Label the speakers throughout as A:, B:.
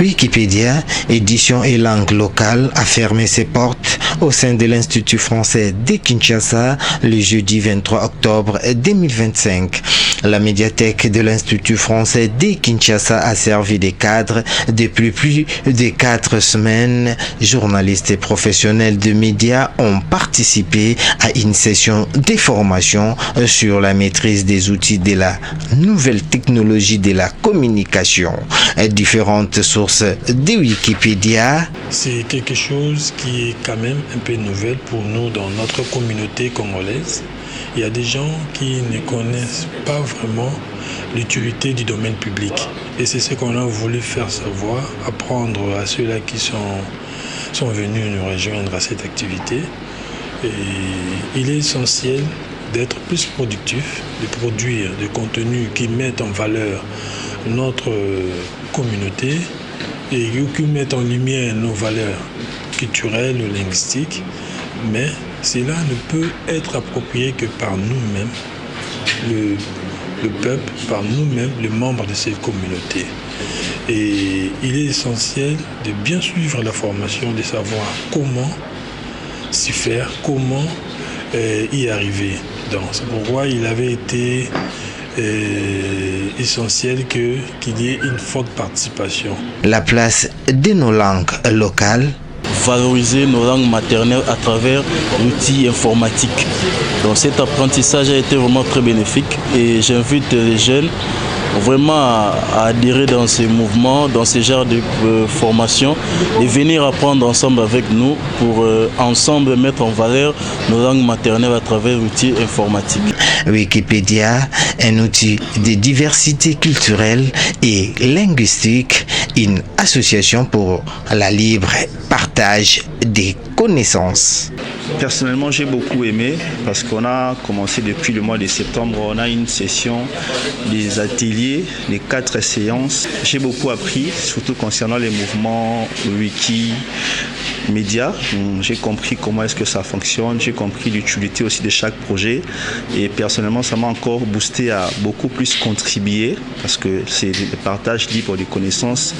A: Wikipédia, édition et langue locale, a fermé ses portes au sein de l'Institut français de Kinshasa le jeudi 23 octobre 2025. La médiathèque de l'Institut français de Kinshasa a servi de cadre depuis plus de 4 semaines. Journalistes et professionnels de médias ont participé à une session de formation sur la maîtrise des outils de la nouvelle technologie de la communication. Différentes sources de Wikipédia.
B: C'est quelque chose qui est quand même un peu nouvelle pour nous dans notre communauté congolaise. Il y a des gens qui ne connaissent pas vraiment l'utilité du domaine public. Et c'est ce qu'on a voulu faire savoir, apprendre à ceux-là qui sont venus nous rejoindre à cette activité. Et il est essentiel d'être plus productif, de produire des contenus qui mettent en valeur notre communauté et qui mettent en lumière nos valeurs culturelles ou linguistiques, mais cela ne peut être approprié que par nous-mêmes, le peuple, par nous-mêmes, les membres de cette communauté. Et il est essentiel de bien suivre la formation, de savoir comment s'y faire, comment y arriver. Donc, c'est pourquoi il avait été essentiel qu'il y ait une forte participation.
A: La place de nos langues locales.
C: Valoriser nos langues maternelles à travers l'outil informatique. Donc cet apprentissage a été vraiment très bénéfique et j'invite les jeunes vraiment à adhérer dans ces mouvements, dans ce genre de formation et venir apprendre ensemble avec nous pour ensemble mettre en valeur nos langues maternelles à travers l'outil informatique.
A: Wikipédia, un outil de diversité culturelle et linguistique, une association pour la libre partage des connaissances.
D: Personnellement, j'ai beaucoup aimé parce qu'on a commencé depuis le mois de septembre, on a une session des ateliers, les 4 séances. J'ai beaucoup appris, surtout concernant les mouvements Wikimédia. J'ai compris comment est-ce que ça fonctionne, j'ai compris l'utilité aussi de chaque projet et personnellement, ça m'a encore boosté à beaucoup plus contribuer parce que c'est le partage libre des connaissances,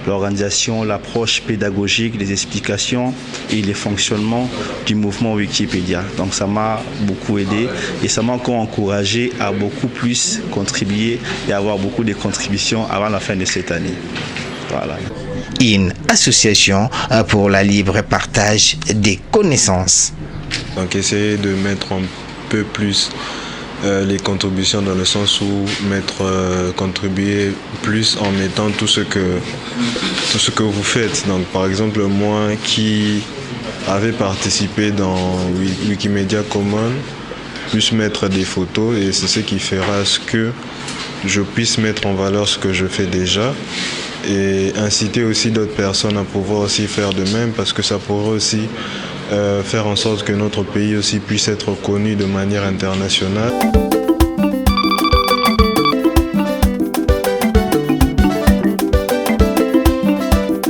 D: l'organisation, l'approche pédagogique, les explications et les fonctionnements du mouvement Wikipédia. Donc ça m'a beaucoup aidé et ça m'a encore encouragé à beaucoup plus contribuer et avoir beaucoup de contributions avant la fin de cette année. Voilà.
A: Une association pour la libre partage des connaissances.
E: Donc essayer de mettre un peu plus les contributions dans le sens où contribuer plus en mettant tout ce que vous faites. Donc par exemple moi qui avait participé dans Wikimedia Commons, plus mettre des photos et c'est ce qui fera ce que je puisse mettre en valeur ce que je fais déjà et inciter aussi d'autres personnes à pouvoir aussi faire de même parce que ça pourrait aussi faire en sorte que notre pays aussi puisse être connu de manière internationale.